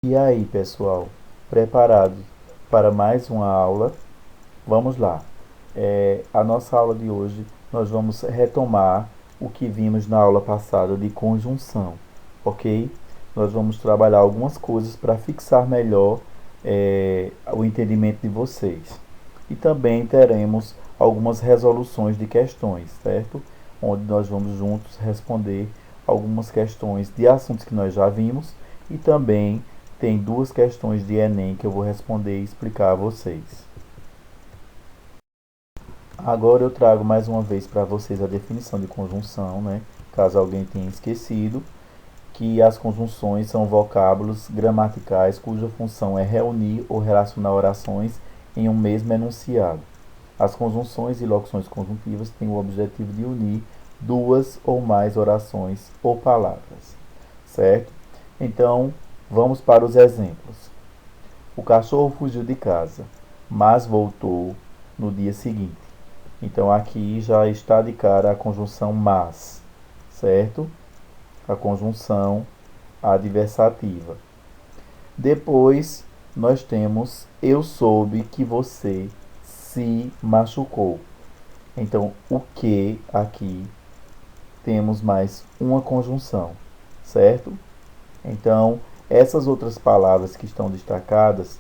E aí, pessoal, preparados para mais uma aula? Vamos lá. A nossa aula de hoje nós vamos retomar o que vimos na aula passada de conjunção, ok? Nós vamos trabalhar algumas coisas para fixar melhor o entendimento de vocês. E também teremos algumas resoluções de questões, certo? Onde nós vamos juntos responder algumas questões de assuntos que nós já vimos e também tem duas questões de Enem que eu vou responder e explicar a vocês. Agora eu trago mais uma vez para vocês a definição de conjunção, né? Caso alguém tenha esquecido, que as conjunções são vocábulos gramaticais cuja função é reunir ou relacionar orações em um mesmo enunciado. As conjunções e locuções conjuntivas têm o objetivo de unir duas ou mais orações ou palavras, certo? Então, vamos para os exemplos. O cachorro fugiu de casa, mas voltou no dia seguinte. Então aqui já está de cara a conjunção mas, certo? A conjunção adversativa. Depois nós temos eu soube que você se machucou. Então o que aqui temos mais uma conjunção, certo? Então essas outras palavras que estão destacadas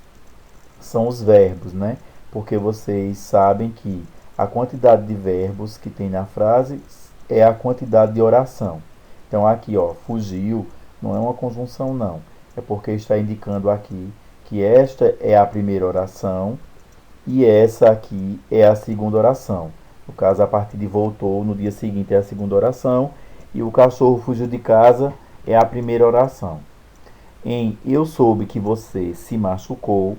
são os verbos, né? Porque vocês sabem que a quantidade de verbos que tem na frase é a quantidade de oração. Então aqui, ó, fugiu não é uma conjunção não, é porque está indicando aqui que esta é a primeira oração e essa aqui é a segunda oração. No caso, a partir de voltou no dia seguinte é a segunda oração e o cachorro fugiu de casa é a primeira oração. Em eu soube que você se machucou,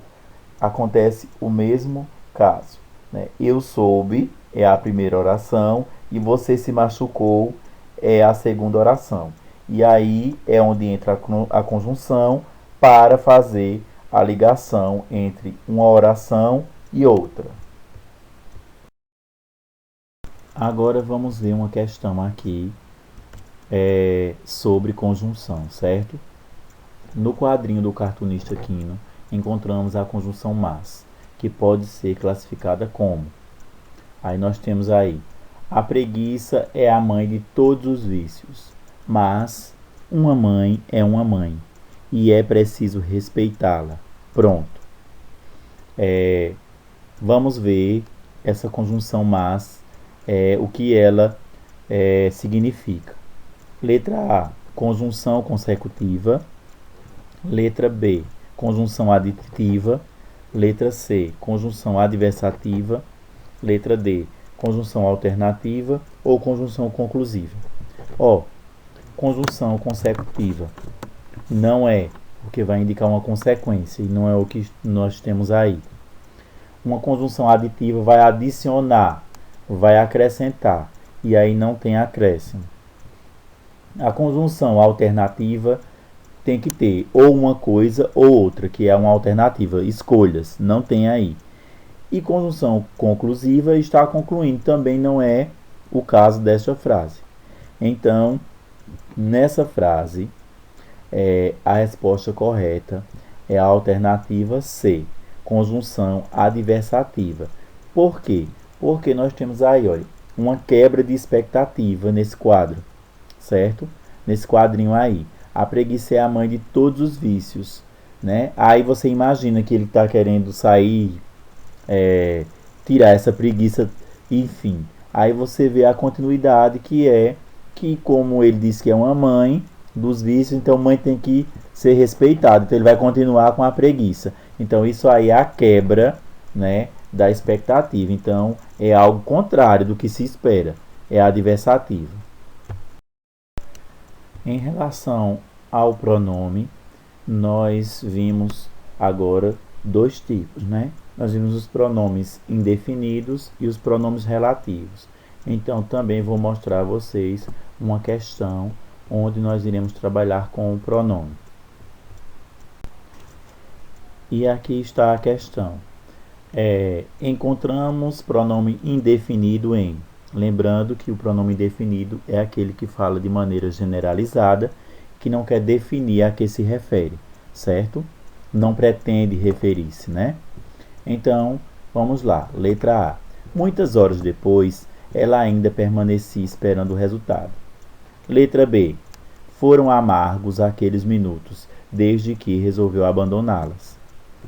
acontece o mesmo caso, né? Eu soube é a primeira oração e você se machucou é a segunda oração. E aí é onde entra a conjunção para fazer a ligação entre uma oração e outra. Agora vamos ver uma questão aqui sobre conjunção, certo? No quadrinho do cartunista Quino, encontramos a conjunção mas, que pode ser classificada como. Aí nós temos aí, a preguiça é a mãe de todos os vícios, mas uma mãe é uma mãe e é preciso respeitá-la. Pronto. Vamos ver essa conjunção mas, o que ela significa. Letra A, conjunção consecutiva. Letra B, conjunção aditiva. Letra C, conjunção adversativa. Letra D, conjunção alternativa ou conjunção conclusiva. Ó, conjunção consecutiva não é, porque vai indicar uma consequência e não é o que nós temos aí. Uma conjunção aditiva vai adicionar, vai acrescentar e aí não tem acréscimo. A conjunção alternativa tem que ter ou uma coisa ou outra, que é uma alternativa, escolhas, não tem aí. E conjunção conclusiva está concluindo, também não é o caso desta frase. Então, nessa frase, a resposta correta é a alternativa C, conjunção adversativa. Por quê? Porque nós temos aí, olha, uma quebra de expectativa nesse quadro, certo? Nesse quadrinho aí. A preguiça é a mãe de todos os vícios, né? Aí você imagina que ele está querendo sair, tirar essa preguiça, enfim. Aí você vê a continuidade que é que, como ele disse que é uma mãe dos vícios, então mãe tem que ser respeitada. Então ele vai continuar com a preguiça. Então isso aí é a quebra, né, da expectativa. Então é algo contrário do que se espera. É adversativa. Em relação ao pronome, nós vimos agora dois tipos, né? Nós vimos os pronomes indefinidos e os pronomes relativos. Então, também vou mostrar a vocês uma questão onde nós iremos trabalhar com o pronome. E aqui está a questão. Encontramos pronome indefinido em. Lembrando que o pronome indefinido é aquele que fala de maneira generalizada, que não quer definir a que se refere, certo? não pretende referir-se, né? Então, vamos lá. Letra A. Muitas horas depois, ela ainda permanecia esperando o resultado. Letra B. Foram amargos aqueles minutos, desde que resolveu abandoná-las.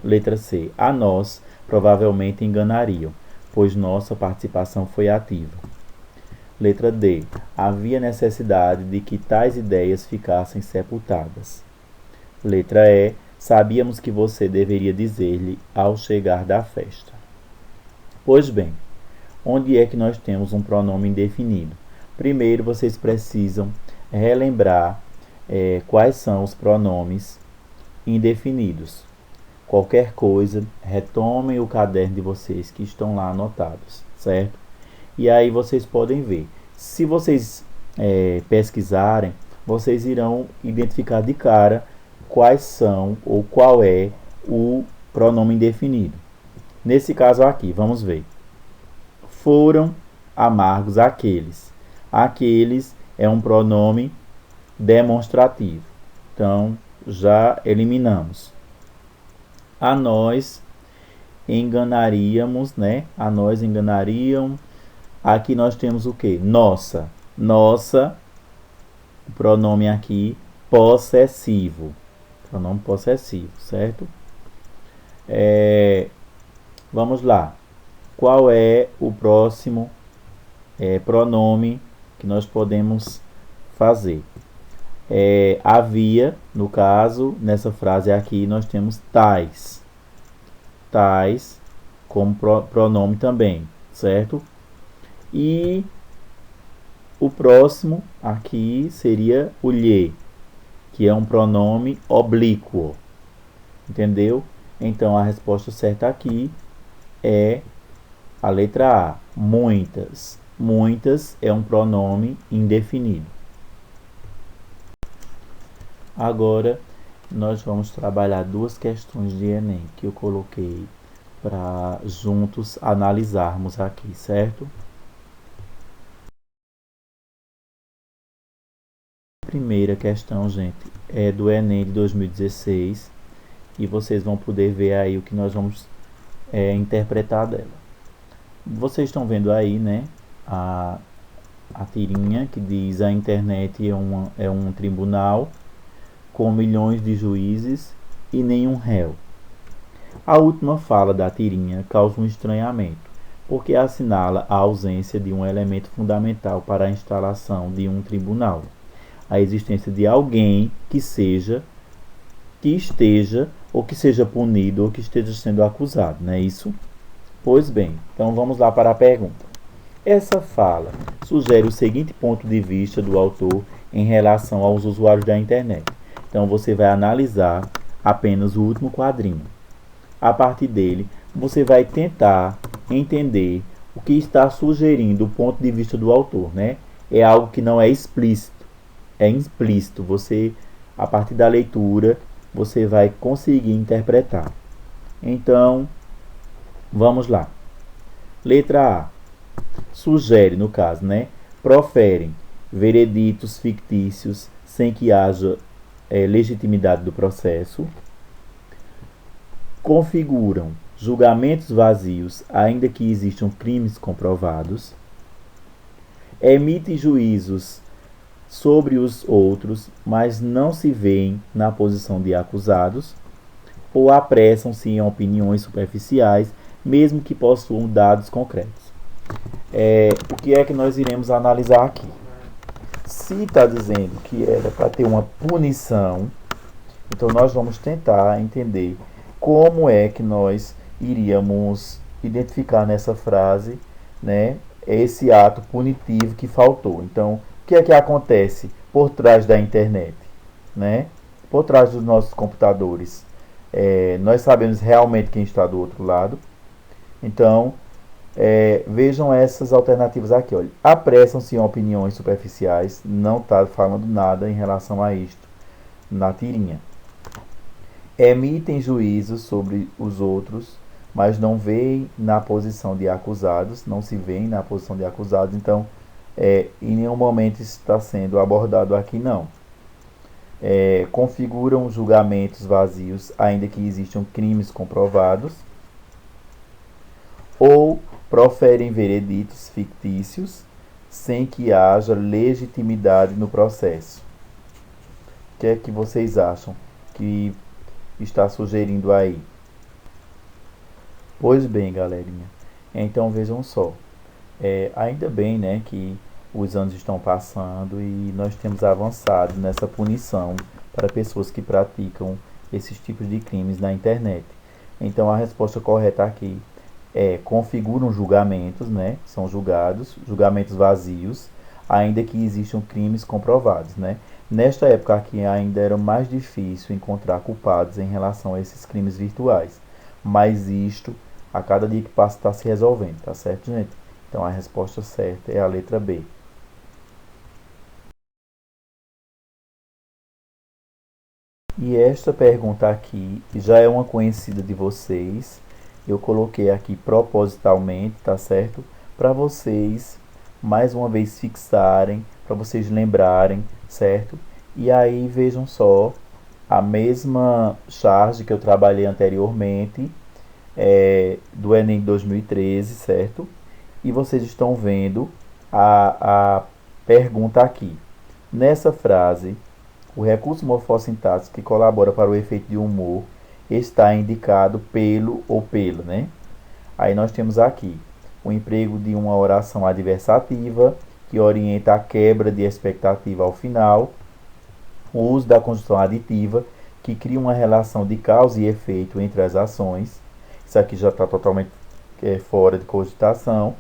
Letra C. A nós, provavelmente enganariam, pois nossa participação foi ativa. Letra D. Havia necessidade de que tais ideias ficassem sepultadas. Letra E. Sabíamos que você deveria dizer-lhe ao chegar da festa. Pois bem, onde é que nós temos um pronome indefinido? Primeiro, vocês precisam relembrar quais são os pronomes indefinidos. Qualquer coisa, retomem o caderno de vocês que estão lá anotados, certo? E aí vocês podem ver. Se vocês pesquisarem, vocês irão identificar de cara quais são ou qual é o pronome indefinido. Nesse caso aqui, vamos ver. Foram amargos aqueles. Aqueles é um pronome demonstrativo. Então, já eliminamos. A nós enganaríamos, né? A nós enganariam. Aqui nós temos o que? Nossa. Nossa, o pronome aqui, possessivo. Pronome possessivo, certo? Vamos lá. Qual é o próximo pronome que nós podemos fazer? Havia, no caso, nessa frase aqui, nós temos tais. Tais como pronome também, certo? E o próximo aqui seria o lhe, que é um pronome oblíquo. Entendeu? Então, a resposta certa aqui é a letra A. Muitas. Muitas é um pronome indefinido. Agora, nós vamos trabalhar duas questões de Enem que eu coloquei para juntos analisarmos aqui, certo? A primeira questão, gente, é do Enem de 2016 e vocês vão poder ver aí o que nós vamos interpretar dela. Vocês estão vendo aí, né, a tirinha que diz: a internet é um tribunal com milhões de juízes e nenhum réu. A última fala da tirinha causa um estranhamento, porque assinala a ausência de um elemento fundamental para a instalação de um tribunal: a existência de alguém que esteja ou que seja punido ou que esteja sendo acusado, não é isso? Pois bem, então vamos lá para a pergunta. Essa fala sugere o seguinte ponto de vista do autor em relação aos usuários da internet. Então você vai analisar apenas o último quadrinho. A partir dele, você vai tentar entender o que está sugerindo o ponto de vista do autor, né? É algo que não é explícito, é implícito. Você, a partir da leitura, você vai conseguir interpretar. Então, vamos lá. Letra A. Sugere, no caso, né? Proferem vereditos fictícios sem que haja legitimidade do processo. Configuram julgamentos vazios, ainda que existam crimes comprovados. Emitem juízos sobre os outros, mas não se veem na posição de acusados, ou apressam-se em opiniões superficiais, mesmo que possuam dados concretos. O que é que nós iremos analisar aqui? Se está dizendo que era para ter uma punição, então nós vamos tentar entender como é que nós iríamos identificar nessa frase, né, esse ato punitivo que faltou. Então, o que é que acontece por trás da internet, né? Por trás dos nossos computadores? Nós sabemos realmente quem está do outro lado. Então, vejam essas alternativas aqui. Olha. Apressam-se em opiniões superficiais. Não está falando nada em relação a isto na tirinha. Emitem juízos sobre os outros, mas não veem na posição de acusados. Não se veem na posição de acusados. Então, em nenhum momento está sendo abordado aqui, não. configuram julgamentos vazios, ainda que existam crimes comprovados, ou proferem vereditos fictícios sem que haja legitimidade no processo. O que é que vocês acham que está sugerindo aí? Pois bem, galerinha. Então vejam só. Ainda bem, né, que os anos estão passando e nós temos avançado nessa punição para pessoas que praticam esses tipos de crimes na internet. Então a resposta correta aqui configuram julgamentos, né? São julgamentos vazios, ainda que existam crimes comprovados, né? Nesta época aqui ainda era mais difícil encontrar culpados em relação a esses crimes virtuais, mas isto, a cada dia que passa, está se resolvendo, tá certo, gente? Então a resposta certa é a letra B. E esta pergunta aqui já é uma conhecida de vocês. Eu coloquei aqui propositalmente, tá certo? Para vocês, mais uma vez, fixarem, para vocês lembrarem, certo? E aí, vejam só, a mesma charge que eu trabalhei anteriormente, do Enem 2013, certo? E vocês estão vendo a pergunta aqui. Nessa frase, o recurso morfossintático que colabora para o efeito de humor está indicado pelo ou pela, né? Aí nós temos aqui o emprego de uma oração adversativa que orienta a quebra de expectativa ao final, o uso da conjunção aditiva que cria uma relação de causa e efeito entre as ações. Isso aqui já está totalmente fora de cogitação.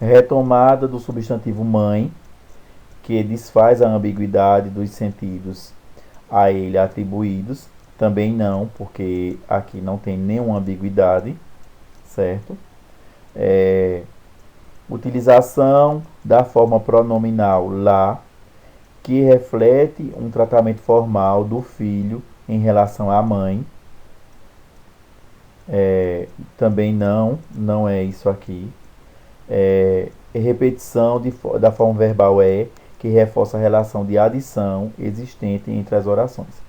Retomada do substantivo mãe, que desfaz a ambiguidade dos sentidos a ele atribuídos. Também não, porque aqui não tem nenhuma ambiguidade, certo? Utilização da forma pronominal lá, que reflete um tratamento formal do filho em relação à mãe. Também não é isso aqui. Repetição da forma verbal que reforça a relação de adição existente entre as orações.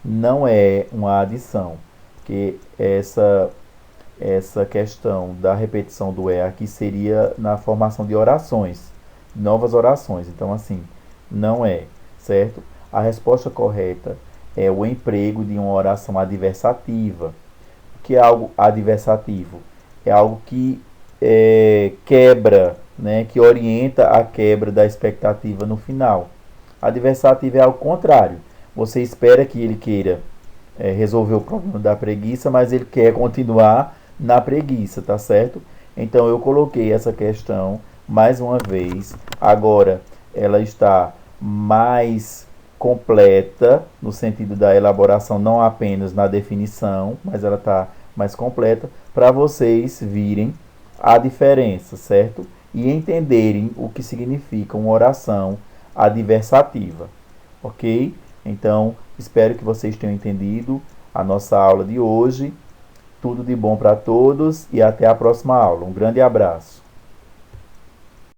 Não é uma adição, porque essa questão da repetição do aqui seria na formação de orações, novas orações. Então, assim, não é, certo? A resposta correta é o emprego de uma oração adversativa. O que é algo adversativo? É algo que quebra, né, que orienta a quebra da expectativa no final. Adversativo é ao contrário. Você espera que ele queira resolver o problema da preguiça, mas ele quer continuar na preguiça, tá certo? Então eu coloquei essa questão mais uma vez. Agora ela está mais completa no sentido da elaboração, não apenas na definição, mas ela está mais completa para vocês virem a diferença, certo? E entenderem o que significa uma oração adversativa, ok? Então, espero que vocês tenham entendido a nossa aula de hoje. Tudo de bom para todos e até a próxima aula. Um grande abraço.